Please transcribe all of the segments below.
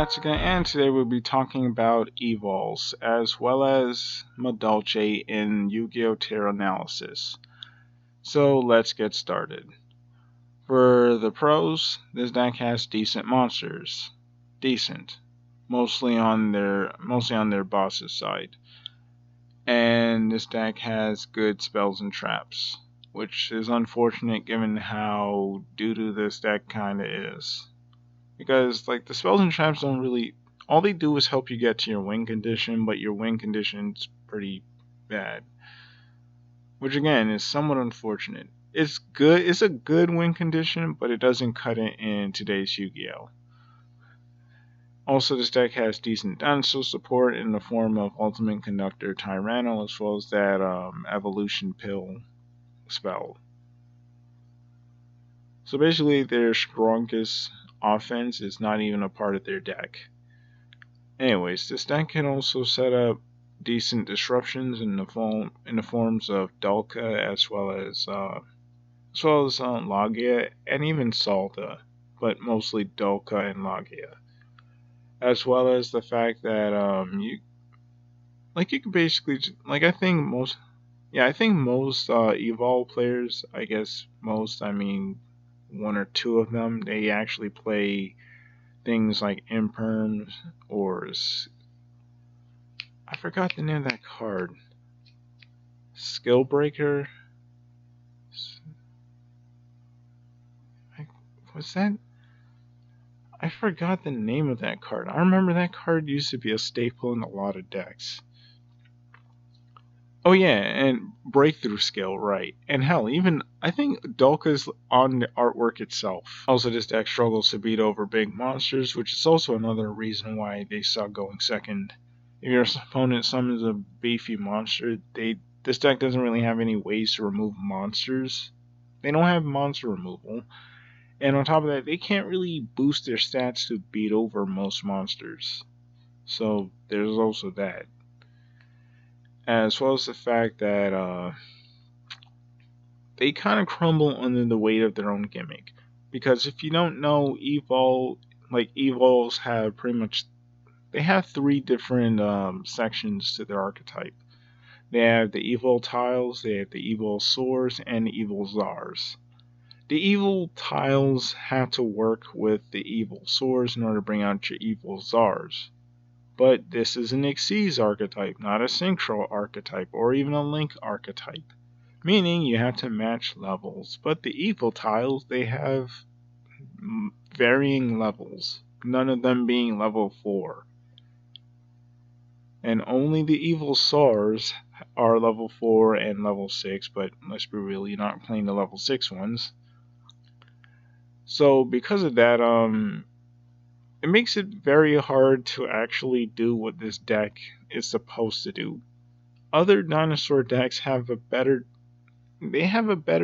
Natsuka, and today we'll be talking about Evols, as well as Madolche in Yu-Gi-Oh! Terra Analysis. So let's get started. For the pros, this deck has decent monsters. Decent. Mostly on their boss's side. And this deck has good spells and traps, which is unfortunate given how doo-doo this deck kinda is. Because the spells and traps don't really, all they do is help you get to your win condition, but your win condition's pretty bad, which again is somewhat unfortunate. It's a good win condition, but it doesn't cut it in today's Yu-Gi-Oh. Also, this deck has decent dinosaur support in the form of Ultimate Conductor Tyranno, as well as that Evolution Pill spell. So basically, their strongest offense is not even a part of their deck. Anyways, this deck can also set up decent disruptions in the forms of Dulka as well as Logia and even Salta, but mostly Dulka and Logia. As well as the fact that you can basically I think most Evolve players, I guess most, I mean one or two of them, they actually play things like Imperms or I forgot the name of that card. Skill Breaker. Was that? I forgot the name of that card. I remember that card used to be a staple in a lot of decks. Oh yeah, and Breakthrough Skill, right. And hell, even I think Dulka's on the artwork itself. Also, this deck struggles to beat over big monsters, which is also another reason why they suck going second. If your opponent summons a beefy monster, this deck doesn't really have any ways to remove monsters. They don't have monster removal. And on top of that, they can't really boost their stats to beat over most monsters. So there's also that. As well as the fact that they kind of crumble under the weight of their own gimmick. Because if you don't know, Evols have they have three different sections to their archetype. They have the evil tiles, they have the evil swords, and the evil czars. The evil tiles have to work with the evil swords in order to bring out your evil czars. But this is an Xyz archetype, not a Synchro archetype, or even a Link archetype. Meaning you have to match levels. But the evil tiles, they have varying levels, none of them being level 4. And only the evil SARs are level 4 and level 6, but let's be real, you're not playing the level 6 ones. So because of that, it makes it very hard to actually do what this deck is supposed to do. Other dinosaur decks have a better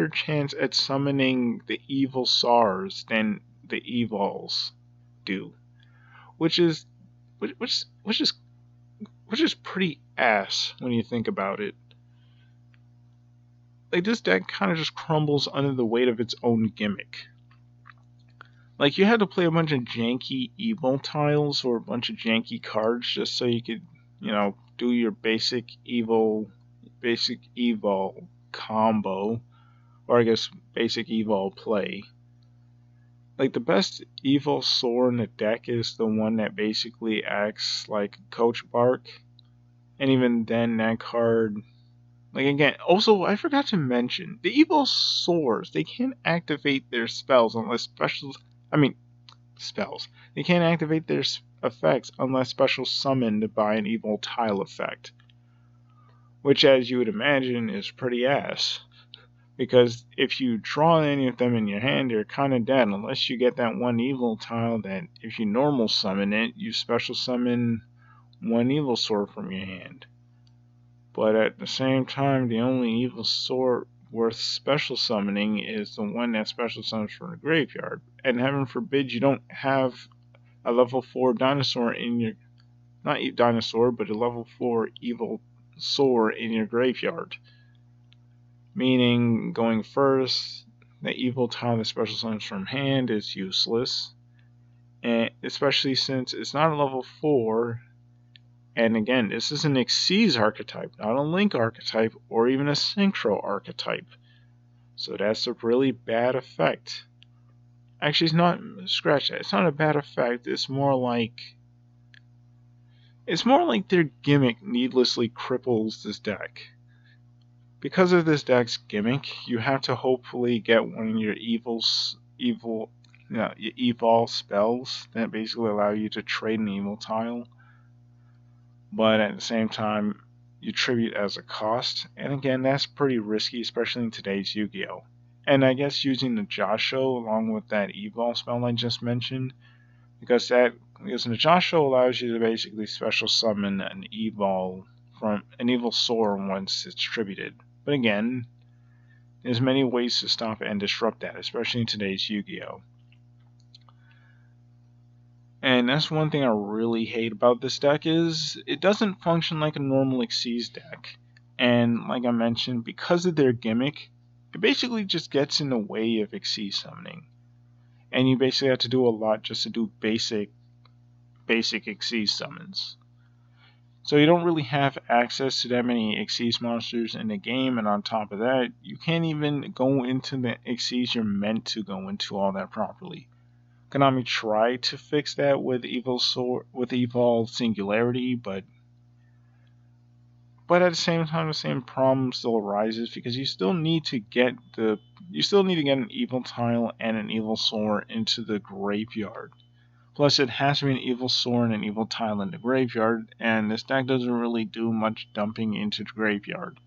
chance at summoning the evil SARs than the Evols do, which is pretty ass when you think about it. This deck kind of just crumbles under the weight of its own gimmick. You had to play a bunch of janky evil tiles or a bunch of janky cards just so you could, do your basic evil combo, or I guess basic evil play. The best evil sword in the deck is the one that basically acts like Coach Bark, and even then that card, again, also I forgot to mention, the evil swords, they can't activate their spells unless spells. They can't activate their effects unless special summoned by an evil tile effect. Which, as you would imagine, is pretty ass. Because if you draw any of them in your hand, you're kind of dead unless you get that one evil tile that, if you normal summon it, you special summon one evil sword from your hand. But at the same time, the only evil sword worth special summoning is the one that special summons from the graveyard. And heaven forbid you don't have a level 4 dinosaur in your, not dinosaur, but a level 4 evil sword in your graveyard. Meaning, going first, the evil tile that special summons from hand is useless. and especially since it's not a level 4. And again, this is an Xyz archetype, not a Link archetype or even a Synchro archetype. So that's a really bad effect. Actually, it's not, scratch that. It's not a bad effect. It's more like their gimmick needlessly cripples this deck. Because of this deck's gimmick, you have to hopefully get one of your Evol spells that basically allow you to trade an evil tile, but at the same time, you tribute as a cost. And again, that's pretty risky, especially in today's Yu-Gi-Oh! And I guess using the Yugioh along with that Evol spell I just mentioned, because the Yugioh allows you to basically special summon an Evol from an Evosaur once it's tributed. But again, there's many ways to stop and disrupt that, especially in today's Yu-Gi-Oh! And that's one thing I really hate about this deck is it doesn't function like a normal Xyz deck. And like I mentioned, because of their gimmick, it basically just gets in the way of Xyz summoning. And you basically have to do a lot just to do basic Xyz summons. So you don't really have access to that many Xyz monsters in the game, and on top of that, you can't even go into the Xyz you're meant to go into all that properly. Konami tried to fix that with Evol Singularity, but at the same time, the same problem still arises because you still need to get an evil tile and an Evosaur into the graveyard. Plus, it has to be an Evosaur and an evil tile in the graveyard, and this deck doesn't really do much dumping into the graveyard.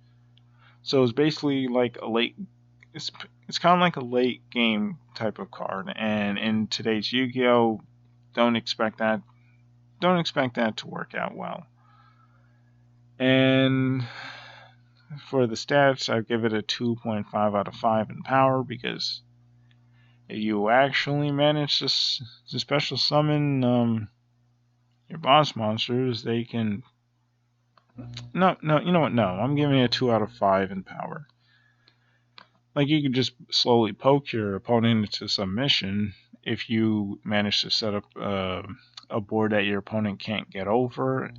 So it's basically like a late. It's kind of like a late game type of card, and in today's Yu-Gi-Oh, don't expect that to work out well. And for the stats, I give it a 2.5 out of 5 in power because you actually manage to special summon your boss monsters, they can. No, you know what? No, I'm giving it a 2 out of 5 in power. Like, you can just slowly poke your opponent into submission if you manage to set up a board that your opponent can't get over,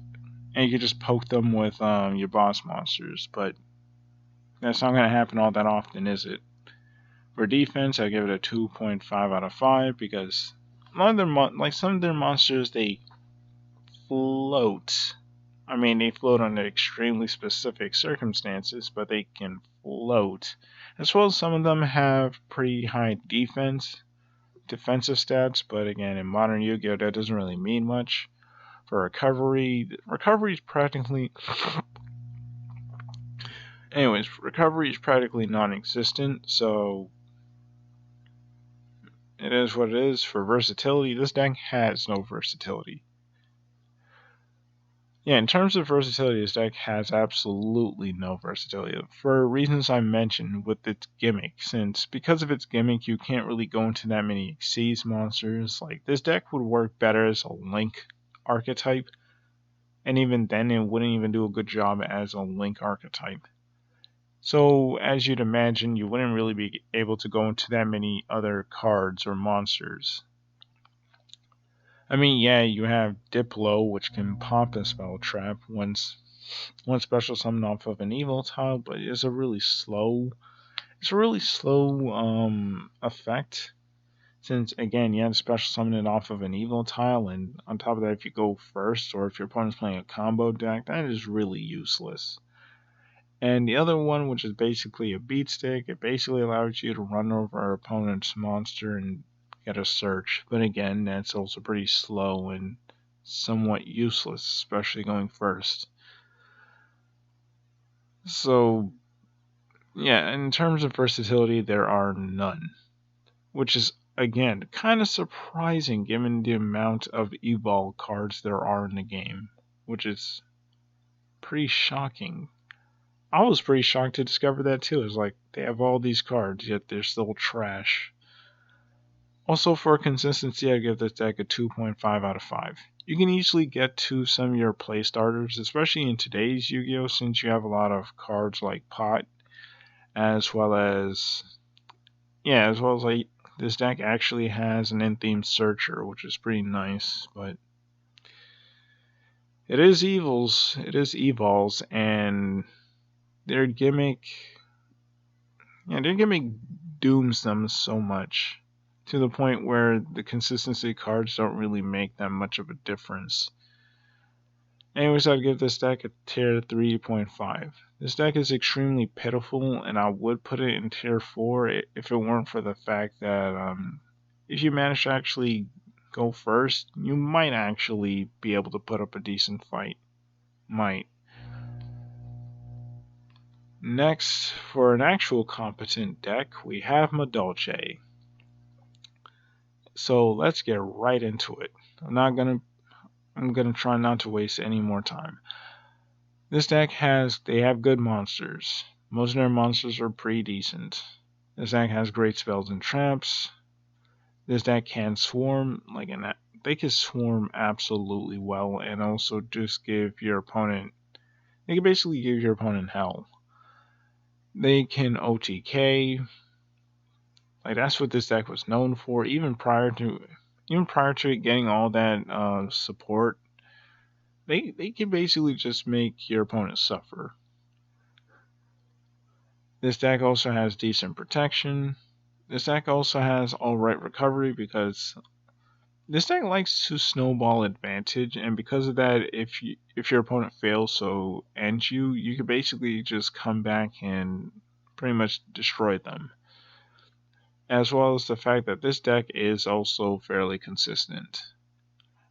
and you can just poke them with your boss monsters. But that's not going to happen all that often, is it? For defense, I give it a 2.5 out of 5 because some of their monsters, they float. I mean, they float under extremely specific circumstances, but they can float. As well as some of them have pretty high defensive stats, but again, in modern Yu-Gi-Oh! That doesn't really mean much. For recovery is practically non-existent, so it is what it is. For versatility, this deck has no versatility. Yeah, in terms of versatility, this deck has absolutely no versatility for reasons I mentioned with its gimmick. Because of its gimmick, you can't really go into that many Xyz monsters. Like, this deck would work better as a Link archetype, and even then, it wouldn't even do a good job as a Link archetype. So, as you'd imagine, you wouldn't really be able to go into that many other cards or monsters. I mean, yeah, you have Diplo, which can pop a spell trap once special summon off of an evil tile, but it's a really slow effect. Since again, you have to special summon it off of an evil tile, and on top of that, if you go first or if your opponent's playing a combo deck, that is really useless. And the other one, which is basically a beat stick, it basically allows you to run over our opponent's monster and get a search. But again, that's also pretty slow and somewhat useless, especially going first. So, yeah, in terms of versatility, there are none. Which is, again, kind of surprising given the amount of Evol cards there are in the game. Which is pretty shocking. I was pretty shocked to discover that too. It's like, they have all these cards, yet they're still trash. Also, for consistency, I give this deck a 2.5 out of 5. You can easily get to some of your play starters, especially in today's Yu-Gi-Oh! Since you have a lot of cards like Pot, as well as like This deck actually has an in-theme searcher, which is pretty nice, but it is Evols. It is Evols, and their gimmick, their gimmick dooms them so much to the point where the consistency cards don't really make that much of a difference. Anyways, I'd give this deck a tier 3.5. This deck is extremely pitiful, and I would put it in tier 4 if it weren't for the fact that if you manage to actually go first, you might actually be able to put up a decent fight. Might. Next, for an actual competent deck, we have Madolches. So let's get right into it. I'm gonna try not to waste any more time. This deck they have good monsters. Most of their monsters are pretty decent. This deck has great spells and traps. This deck can swarm they can swarm absolutely well, and also just give your opponent. They can basically give your opponent hell. They can OTK. That's what this deck was known for, even prior to it getting all that support. They can basically just make your opponent suffer. This deck also has decent protection. This deck also has alright recovery because this deck likes to snowball advantage, and because of that, if your opponent fails to end you, you can basically just come back and pretty much destroy them. As well as the fact that this deck is also fairly consistent.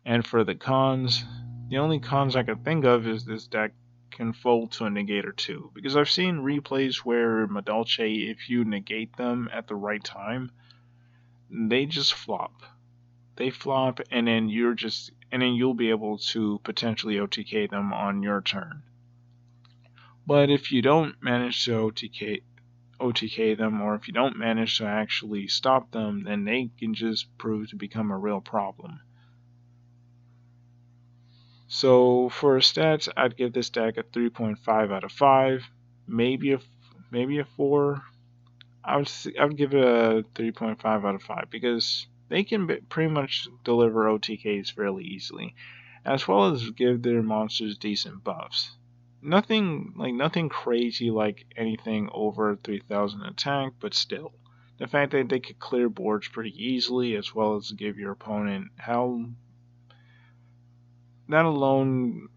And for the cons, the only cons I can think of is this deck can fold to a negator too. Because I've seen replays where Madolches, if you negate them at the right time, they just flop. They flop, and then you'll be able to potentially OTK them on your turn. But if you don't manage to OTK them, or if you don't manage to actually stop them, then they can just prove to become a real problem. So for stats, I'd give this deck a 3.5 out of 5, maybe a 4. I would give it a 3.5 out of 5 because they can pretty much deliver OTKs fairly easily, as well as give their monsters decent buffs. Nothing crazy like anything over 3,000 attack, but still. The fact that they could clear boards pretty easily, as well as give your opponent hell, that alone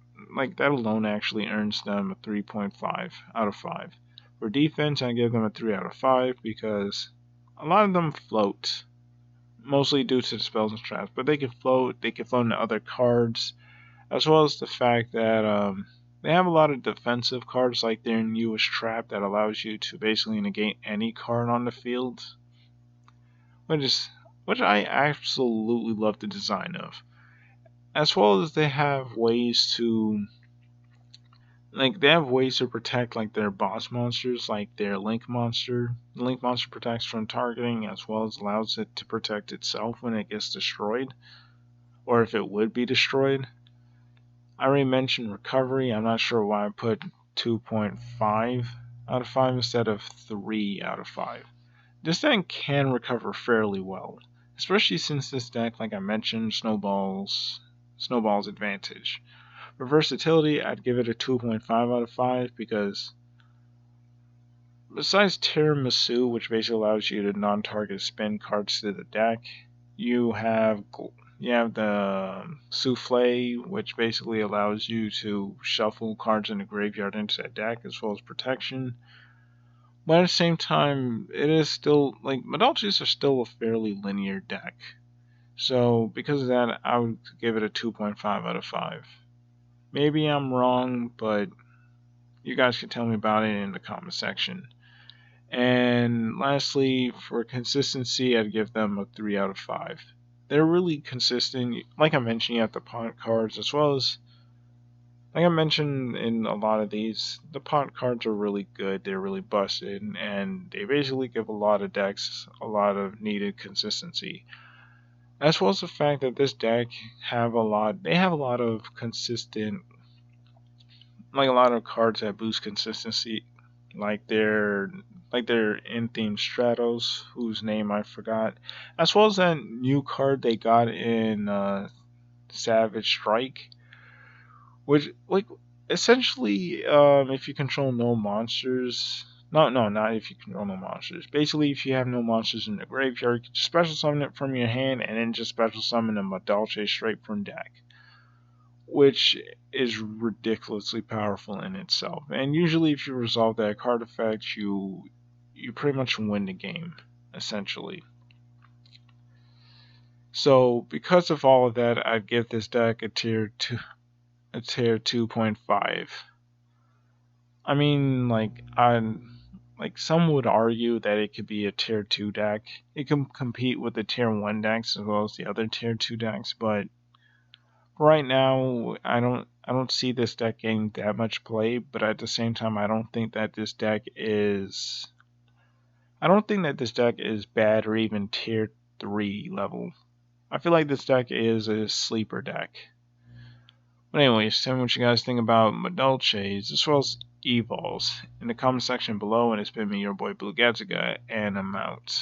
actually earns them a 3.5 out of 5. For defense, I give them a 3 out of 5 because a lot of them float, mostly due to the spells and traps, but they can float into other cards, as well as the fact that they have a lot of defensive cards like their newest trap that allows you to basically negate any card on the field, which I absolutely love the design of. As well as they have ways to protect their boss monsters, like their Link monster. The Link monster protects from targeting, as well as allows it to protect itself when it gets destroyed, or if it would be destroyed. I already mentioned recovery. I'm not sure why I put 2.5 out of 5 instead of 3 out of 5. This deck can recover fairly well, especially since this deck, like I mentioned, snowballs advantage. For versatility, I'd give it a 2.5 out of 5 because besides Tiramisu, which basically allows you to non-target spin cards to the deck, you have the Souffle, which basically allows you to shuffle cards in the graveyard into the deck, as well as protection. But at the same time, it is still Madolches are still a fairly linear deck. So because of that, I would give it a 2.5 out of 5. Maybe I'm wrong, but you guys can tell me about it in the comment section. And lastly, for consistency, I'd give them a 3 out of 5. They're really consistent. Like I mentioned, you have the punt cards, as well as, like I mentioned in a lot of these, the punt cards are really good. They're really busted, and they basically give a lot of decks a lot of needed consistency. As well as the fact that this deck have a lot of consistent, a lot of cards that boost consistency, like their like their in-theme Stratos, whose name I forgot, as well as that new card they got in Savage Strike, which like essentially, if you control no monsters. No, not if you control no monsters. Basically, if you have no monsters in the graveyard, you can just special summon it from your hand and then just special summon a Madolches straight from deck, which is ridiculously powerful in itself. And usually, if you resolve that card effect, you pretty much win the game, essentially. So, because of all of that, I'd give this deck a tier 2.5. I mean, like some would argue that it could be a tier 2 deck. It can compete with the tier 1 decks as well as the other tier 2 decks, but right now I don't see this deck getting that much play, but at the same time I don't think that this deck is bad or even tier 3 level. I feel like this deck is a sleeper deck. But anyways, tell me what you guys think about Madolches as well as Evols in the comment section below, and it's been me, your boy Blue Gatsiga, and I'm out.